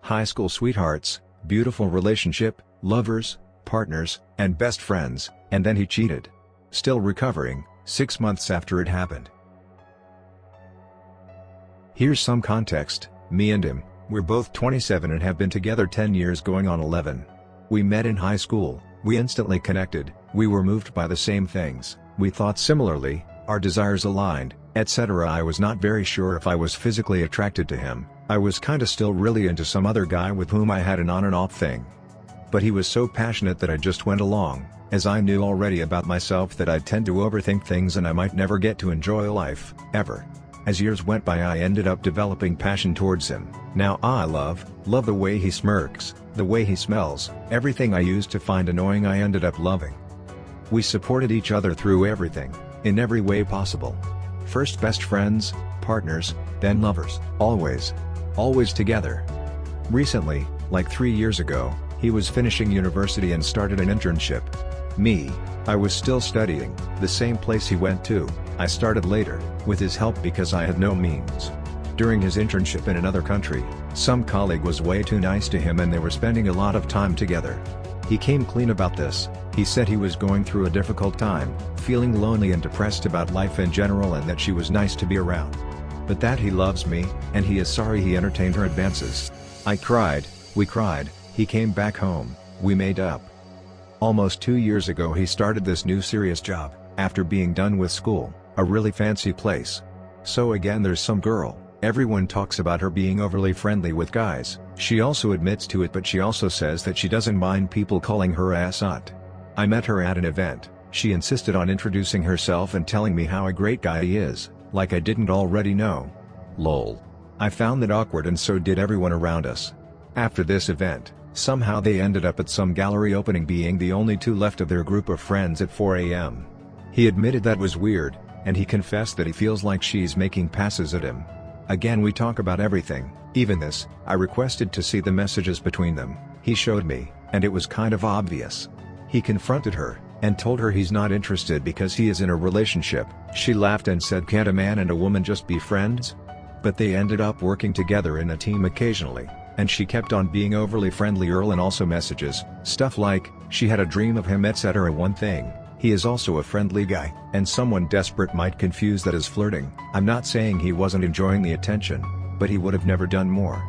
high school sweethearts, beautiful relationship, lovers, partners, and best friends, and then he cheated. Still recovering, 6 months after it happened. Here's some context. Me and him, we're both 27 and have been together 10 years going on 11. We met in high school, we instantly connected, we were moved by the same things, we thought similarly, our desires aligned, etc. I was not very sure if I was physically attracted to him, I was kinda still really into some other guy with whom I had an on and off thing. But he was so passionate that I just went along, as I knew already about myself that I'd tend to overthink things and I might never get to enjoy life, ever. As years went by I ended up developing passion towards him. Now I love the way he smirks, the way he smells, everything I used to find annoying I ended up loving. We supported each other through everything, in every way possible. First best friends, partners, then lovers, always together. Recently, like 3 years ago, he was finishing university and started an internship. Me, I was still studying, the same place he went to. I started later, with his help because I had no means. During his internship in another country, some colleague was way too nice to him and they were spending a lot of time together. He came clean about this, he said he was going through a difficult time, feeling lonely and depressed about life in general and that she was nice to be around. But that he loves me, and he is sorry he entertained her advances. I cried, we cried, he came back home, we made up. Almost 2 years ago he started this new serious job, after being done with school, a really fancy place. So again there's some girl, everyone talks about her being overly friendly with guys, she also admits to it but she also says that she doesn't mind people calling her a slut. I met her at an event, she insisted on introducing herself and telling me how a great guy he is, like I didn't already know. Lol. I found that awkward and so did everyone around us. After this event, somehow they ended up at some gallery opening being the only two left of their group of friends at 4 a.m. He admitted that was weird, and he confessed that he feels like she's making passes at him. Again we talk about everything, even this. I requested to see the messages between them, he showed me, and it was kind of obvious. He confronted her, and told her he's not interested because he is in a relationship. She laughed and said, can't a man and a woman just be friends? But they ended up working together in a team occasionally, and she kept on being overly friendly and also messages, stuff like, she had a dream of him etc. One thing, he is also a friendly guy, and someone desperate might confuse that as flirting. I'm not saying he wasn't enjoying the attention, but he would have never done more.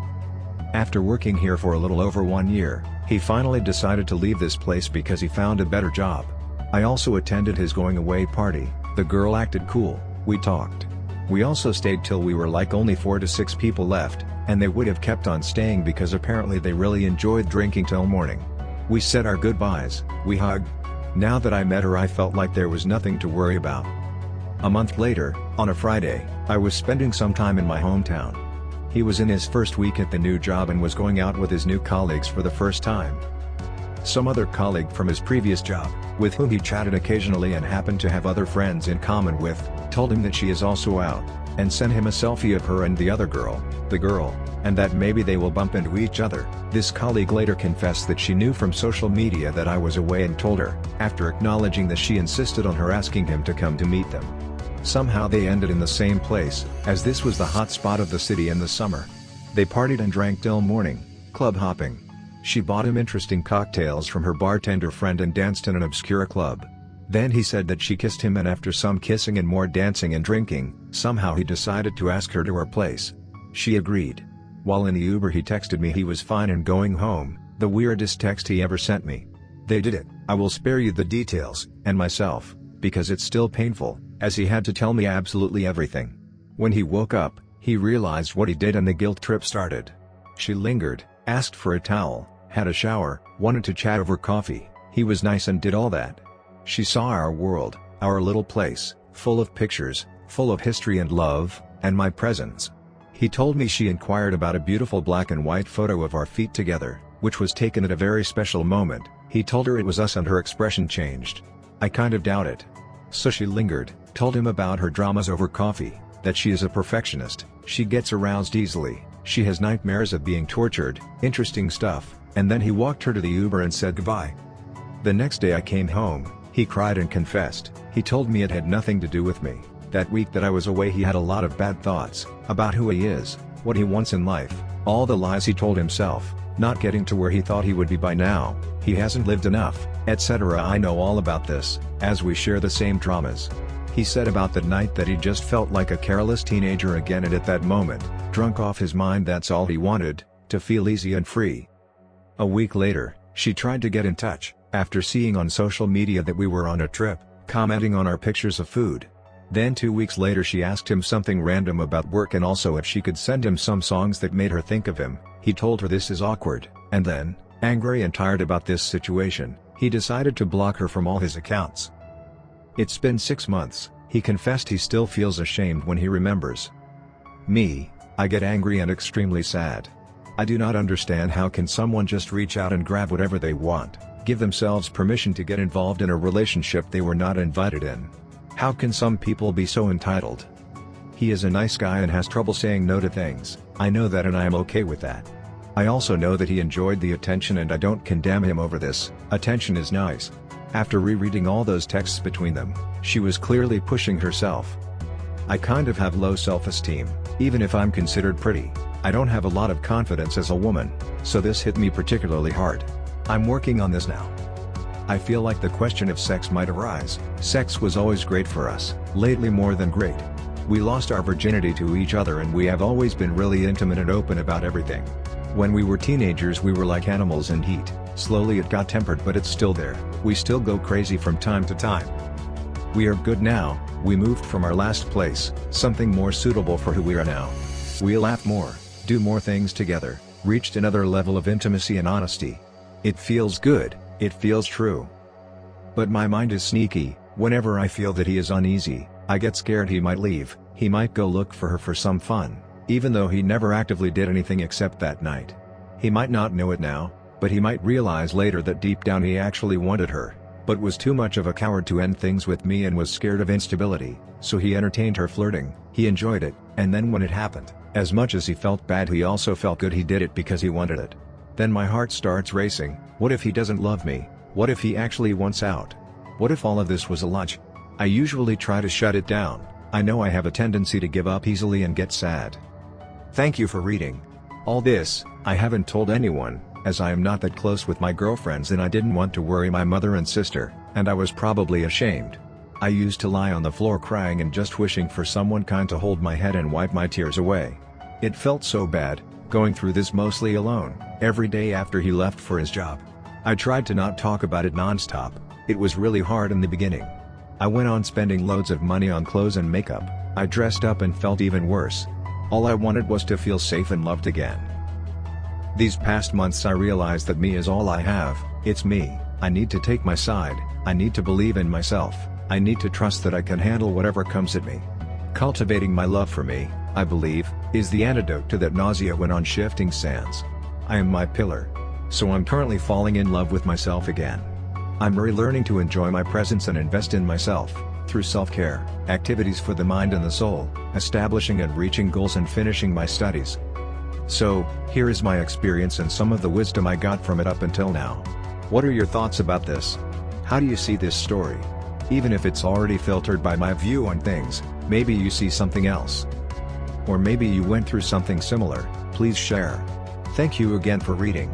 After working here for a little over 1 year, he finally decided to leave this place because he found a better job. I also attended his going away party, the girl acted cool, we talked. We also stayed till we were like only 4 to 6 people left, and they would have kept on staying because apparently they really enjoyed drinking till morning. We said our goodbyes, we hugged. Now that I met her I felt like there was nothing to worry about. A month later, on a Friday, I was spending some time in my hometown. He was in his first week at the new job and was going out with his new colleagues for the first time. Some other colleague from his previous job, with whom he chatted occasionally and happened to have other friends in common with, told him that she is also out, and sent him a selfie of her and the other girl, and that maybe they will bump into each other. This colleague later confessed that she knew from social media that I was away and told her, after acknowledging that she insisted on her asking him to come to meet them. Somehow they ended in the same place, as this was the hot spot of the city in the summer. They partied and drank till morning, club hopping. She bought him interesting cocktails from her bartender friend and danced in an obscure club. Then he said that she kissed him and after some kissing and more dancing and drinking, somehow he decided to ask her to her place. She agreed. While in the Uber he texted me he was fine and going home, the weirdest text he ever sent me. They did it. I will spare you the details, and myself, because it's still painful, as he had to tell me absolutely everything. When he woke up, he realized what he did and the guilt trip started. She lingered, asked for a towel, had a shower, wanted to chat over coffee. He was nice and did all that. She saw our world, our little place, full of pictures, full of history and love, and my presence. He told me she inquired about a beautiful black and white photo of our feet together, which was taken at a very special moment. He told her it was us and her expression changed. I kind of doubt it. So she lingered, told him about her dramas over coffee, that she is a perfectionist, she gets aroused easily, she has nightmares of being tortured, interesting stuff, and then he walked her to the Uber and said goodbye. The next day I came home, he cried and confessed. He told me it had nothing to do with me. That week that I was away he had a lot of bad thoughts, about who he is, what he wants in life, all the lies he told himself, not getting to where he thought he would be by now, he hasn't lived enough, etc. I know all about this, as we share the same dramas. He said about that night that he just felt like a careless teenager again, and at that moment, drunk off his mind, that's all he wanted, to feel easy and free. A week later, she tried to get in touch, after seeing on social media that we were on a trip, commenting on our pictures of food. Then 2 weeks later she asked him something random about work and also if she could send him some songs that made her think of him. He told her this is awkward, and then, angry and tired about this situation, he decided to block her from all his accounts. It's been 6 months, he confessed he still feels ashamed when he remembers. Me, I get angry and extremely sad. I do not understand how can someone just reach out and grab whatever they want, give themselves permission to get involved in a relationship they were not invited in. How can some people be so entitled? He is a nice guy and has trouble saying no to things. I know that and I am okay with that. I also know that he enjoyed the attention and I don't condemn him over this. Attention is nice. After rereading all those texts between them, she was clearly pushing herself. I kind of have low self-esteem, even if I'm considered pretty. I don't have a lot of confidence as a woman, so this hit me particularly hard. I'm working on this now. I feel like the question of sex might arise. Sex was always great for us, lately more than great. We lost our virginity to each other and we have always been really intimate and open about everything. When we were teenagers we were like animals in heat, slowly it got tempered but it's still there, we still go crazy from time to time. We are good now, we moved from our last place, something more suitable for who we are now. We laugh more, do more things together, reached another level of intimacy and honesty. It feels good, it feels true. But my mind is sneaky. Whenever I feel that he is uneasy, I get scared he might leave, he might go look for her for some fun, even though he never actively did anything except that night. He might not know it now, but he might realize later that deep down he actually wanted her, but was too much of a coward to end things with me and was scared of instability, so he entertained her flirting, he enjoyed it, and then when it happened, as much as he felt bad he also felt good he did it because he wanted it. Then my heart starts racing. What if he doesn't love me? What if he actually wants out? What if all of this was a lie? I usually try to shut it down. I know I have a tendency to give up easily and get sad. Thank you for reading. All this, I haven't told anyone, as I am not that close with my girlfriends and I didn't want to worry my mother and sister, and I was probably ashamed. I used to lie on the floor crying and just wishing for someone kind to hold my head and wipe my tears away. It felt so bad, going through this mostly alone, every day after he left for his job. I tried to not talk about it non-stop. It was really hard in the beginning. I went on spending loads of money on clothes and makeup. I dressed up and felt even worse. All I wanted was to feel safe and loved again. These past months I realized that me is all I have. It's me. I need to take my side. I need to believe in myself. I need to trust that I can handle whatever comes at me. Cultivating my love for me, I believe, is the antidote to that nausea when on shifting sands. I am my pillar. So I'm currently falling in love with myself again. I'm relearning to enjoy my presence and invest in myself, through self-care, activities for the mind and the soul, establishing and reaching goals and finishing my studies. So, here is my experience and some of the wisdom I got from it up until now. What are your thoughts about this? How do you see this story? Even if it's already filtered by my view on things, maybe you see something else. Or maybe you went through something similar, please share. Thank you again for reading.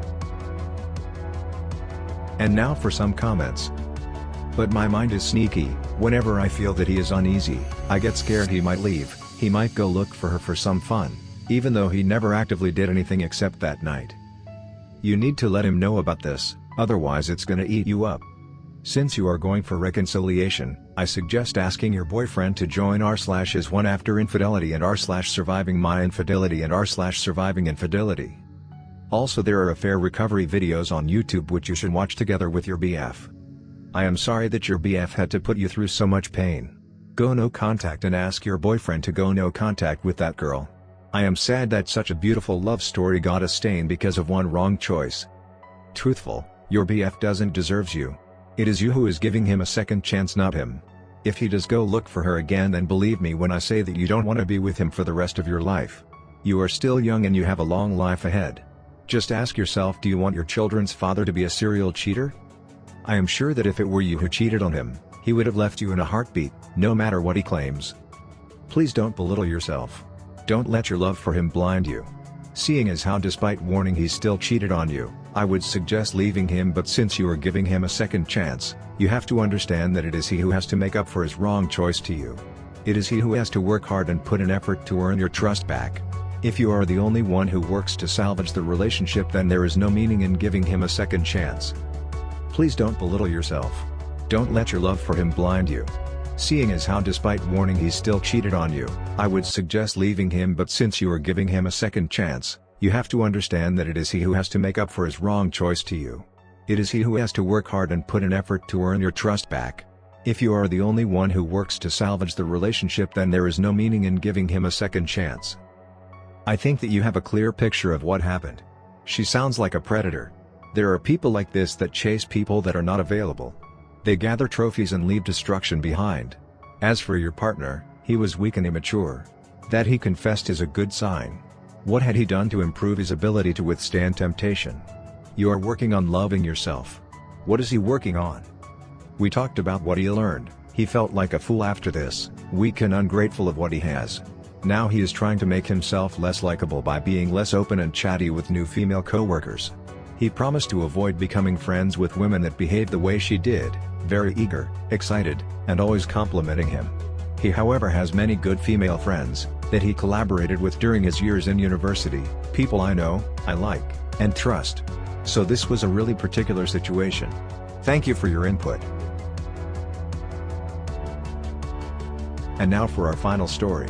And now for some comments. But my mind is sneaky. Whenever I feel that he is uneasy, I get scared he might leave, he might go look for her for some fun, even though he never actively did anything except that night. You need to let him know about this, otherwise it's gonna eat you up. Since you are going for reconciliation, I suggest asking your boyfriend to join r/is one after infidelity and r/surviving my infidelity and r/surviving infidelity. Also there are affair recovery videos on YouTube which you should watch together with your BF. I am sorry that your BF had to put you through so much pain. Go no contact and ask your boyfriend to go no contact with that girl. I am sad that such a beautiful love story got a stain because of one wrong choice. Truthful, your BF doesn't deserve you. It is you who is giving him a second chance, not him. If he does go look for her again, then believe me when I say that you don't want to be with him for the rest of your life. You are still young and you have a long life ahead. Just ask yourself, do you want your children's father to be a serial cheater? I am sure that if it were you who cheated on him, he would have left you in a heartbeat, no matter what he claims. Please don't belittle yourself. Don't let your love for him blind you. Seeing as how despite warning he still cheated on you, I would suggest leaving him, but since you are giving him a second chance, you have to understand that it is he who has to make up for his wrong choice to you. It is he who has to work hard and put an effort to earn your trust back. If you are the only one who works to salvage the relationship, then there is no meaning in giving him a second chance. Please don't belittle yourself. Don't let your love for him blind you. Seeing as how despite warning he still cheated on you, I would suggest leaving him, but since you are giving him a second chance, you have to understand that it is he who has to make up for his wrong choice to you. It is he who has to work hard and put an effort to earn your trust back. If you are the only one who works to salvage the relationship, then there is no meaning in giving him a second chance. I think that you have a clear picture of what happened. She sounds like a predator. There are people like this that chase people that are not available. They gather trophies and leave destruction behind. As for your partner, he was weak and immature. That he confessed is a good sign. What had he done to improve his ability to withstand temptation? You are working on loving yourself. What is he working on? We talked about what he learned. He felt like a fool after this, weak and ungrateful of what he has. Now he is trying to make himself less likable by being less open and chatty with new female co-workers. He promised to avoid becoming friends with women that behaved the way she did, very eager, excited, and always complimenting him. He however has many good female friends, that he collaborated with during his years in university, people I know, I like, and trust. So this was a really particular situation. Thank you for your input. And now for our final story.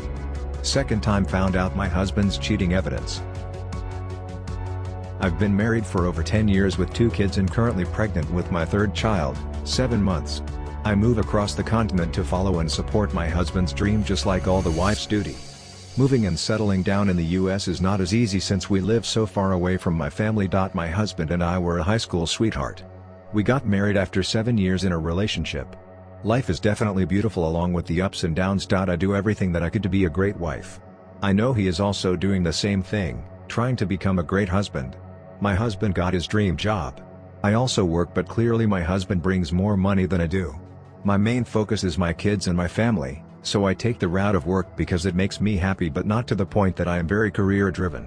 Second time found out my husband's cheating evidence. I've been married for over 10 years with 2 kids and currently pregnant with my 3rd child, 7 months. I move across the continent to follow and support my husband's dream, just like all the wife's duty. Moving and settling down in the US is not as easy since we live so far away from my family. My husband and I were a high school sweetheart. We got married after 7 years in a relationship. Life is definitely beautiful along with the ups and downs. I do everything that I could to be a great wife. I know he is also doing the same thing, trying to become a great husband. My husband got his dream job. I also work, but clearly my husband brings more money than I do. My main focus is my kids and my family, so I take the route of work because it makes me happy, but not to the point that I am very career driven.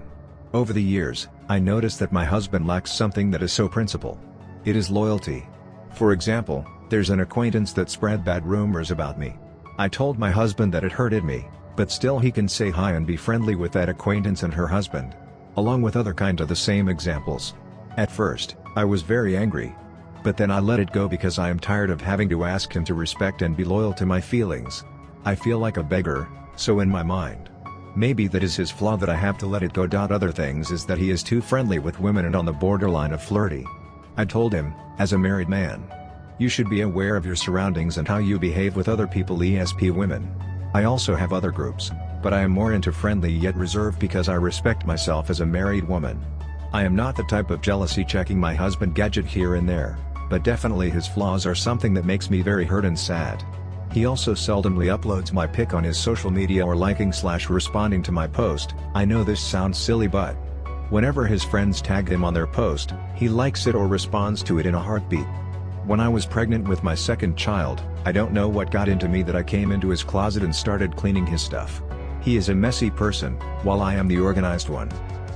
Over the years, I noticed that my husband lacks something that is so principled. It is loyalty. For example, there's an acquaintance that spread bad rumors about me. I told my husband that it hurted me, but still he can say hi and be friendly with that acquaintance and her husband. Along with other kind of the same examples. At first, I was very angry. But then I let it go because I am tired of having to ask him to respect and be loyal to my feelings. I feel like a beggar, so in my mind. Maybe that is his flaw, that I have to let it go. Other things is that he is too friendly with women and on the borderline of flirty. I told him, as a married man, you should be aware of your surroundings and how you behave with other people, ESP women. I also have other groups, but I am more into friendly yet reserved because I respect myself as a married woman. I am not the type of jealousy checking my husband gadget here and there, but definitely his flaws are something that makes me very hurt and sad. He also seldomly uploads my pic on his social media or liking/responding to my post. I know this sounds silly, but whenever his friends tag him on their post, he likes it or responds to it in a heartbeat. When I was pregnant with my 2nd child, I don't know what got into me that I came into his closet and started cleaning his stuff. He is a messy person, while I am the organized one.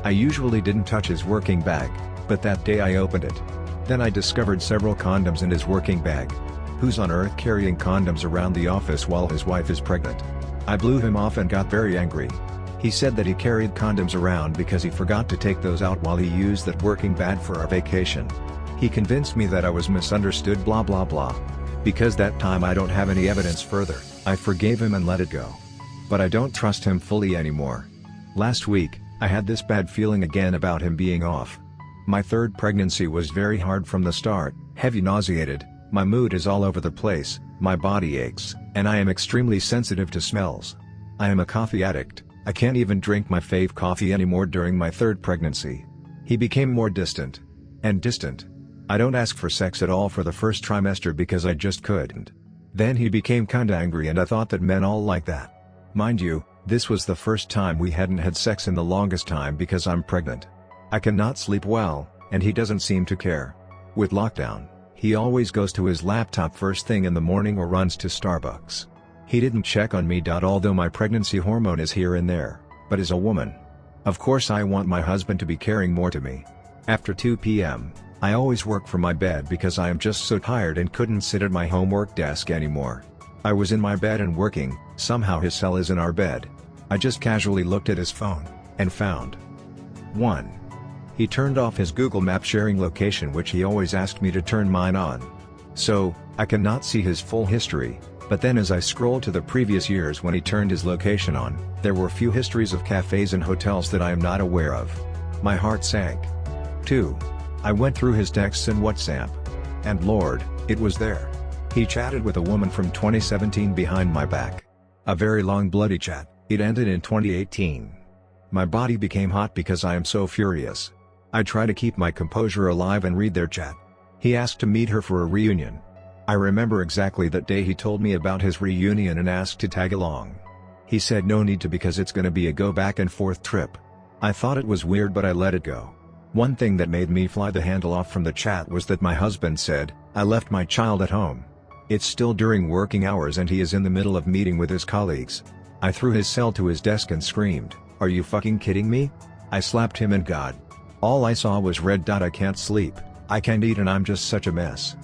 I usually didn't touch his working bag, but that day I opened it. Then I discovered several condoms in his working bag. Who's on earth carrying condoms around the office while his wife is pregnant? I blew him off and got very angry. He said that he carried condoms around because he forgot to take those out while he used that working bag for our vacation. He convinced me that I was misunderstood, blah blah blah. Because that time I don't have any evidence further, I forgave him and let it go. But I don't trust him fully anymore. Last week, I had this bad feeling again about him being off. My 3rd pregnancy was very hard from the start, heavy, nauseated, my mood is all over the place, my body aches, and I am extremely sensitive to smells. I am a coffee addict, I can't even drink my fave coffee anymore during my 3rd pregnancy. He became more distant. And distant. I don't ask for sex at all for the 1st trimester because I just couldn't. Then he became kinda angry and I thought that men all like that. Mind you, this was the first time we hadn't had sex in the longest time because I'm pregnant. I cannot sleep well, and he doesn't seem to care. With lockdown, he always goes to his laptop first thing in the morning or runs to Starbucks. He didn't check on me. Although my pregnancy hormone is here and there, but as a woman. Of course I want my husband to be caring more to me. After 2 p.m., I always work from my bed because I am just so tired and couldn't sit at my homework desk anymore. I was in my bed and working, somehow his cell is in our bed. I just casually looked at his phone, and found 1. He turned off his Google Map sharing location, which he always asked me to turn mine on. So, I cannot see his full history, but then as I scrolled to the previous years when he turned his location on, there were few histories of cafes and hotels that I am not aware of. My heart sank. 2. I went through his texts and WhatsApp. And Lord, it was there. He chatted with a woman from 2017 behind my back. A very long bloody chat. It ended in 2018. My body became hot because I am so furious. I try to keep my composure alive and read their chat. He asked to meet her for a reunion. I remember exactly that day he told me about his reunion and asked to tag along. He said no need to because it's gonna be a go back and forth trip. I thought it was weird but I let it go. One thing that made me fly the handle off from the chat was that my husband said, "I left my child at home." It's still during working hours and he is in the middle of meeting with his colleagues. I threw his cell to his desk and screamed, "Are you fucking kidding me?" I slapped him and God. All I saw was red. I can't sleep, I can't eat and I'm just such a mess.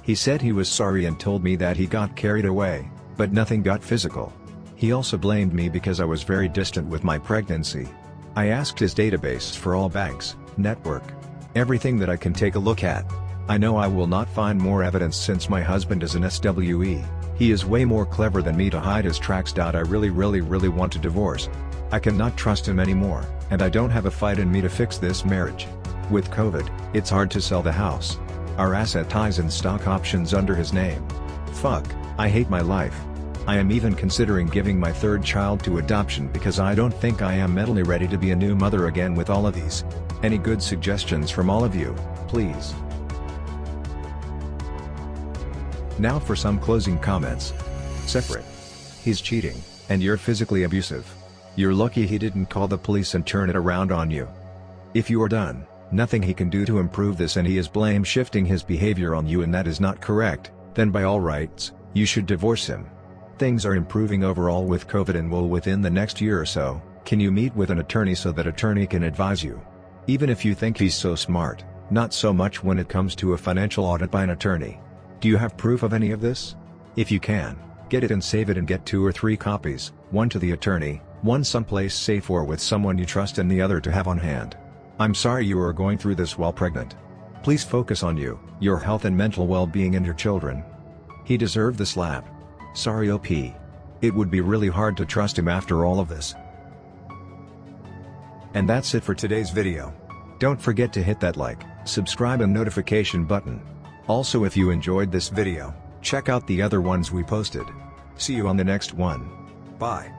He said he was sorry and told me that he got carried away, but nothing got physical. He also blamed me because I was very distant with my pregnancy. I asked his database for all banks, network, everything that I can take a look at. I know I will not find more evidence since my husband is an SWE. He is way more clever than me to hide his tracks. I really want to divorce. I cannot trust him anymore, and I don't have a fight in me to fix this marriage. With COVID, it's hard to sell the house. Our asset ties and stock options under his name. Fuck, I hate my life. I am even considering giving my third child to adoption because I don't think I am mentally ready to be a new mother again with all of these. Any good suggestions from all of you, please? Now for some closing comments. Separate. He's cheating, and you're physically abusive. You're lucky he didn't call the police and turn it around on you. If you are done, nothing he can do to improve this and he is blame shifting his behavior on you and that is not correct, then by all rights, you should divorce him. Things are improving overall with COVID and will within the next year or so. Can you meet with an attorney so that attorney can advise you? Even if you think he's so smart, not so much when it comes to a financial audit by an attorney. Do you have proof of any of this? If you can, get it and save it and get 2 or 3 copies, one to the attorney, one someplace safe or with someone you trust and the other to have on hand. I'm sorry you are going through this while pregnant. Please focus on you, your health and mental well-being and your children. He deserved the slap. Sorry OP. It would be really hard to trust him after all of this. And that's it for today's video. Don't forget to hit that like, subscribe and notification button. Also if you enjoyed this video, check out the other ones we posted. See you on the next one. Bye.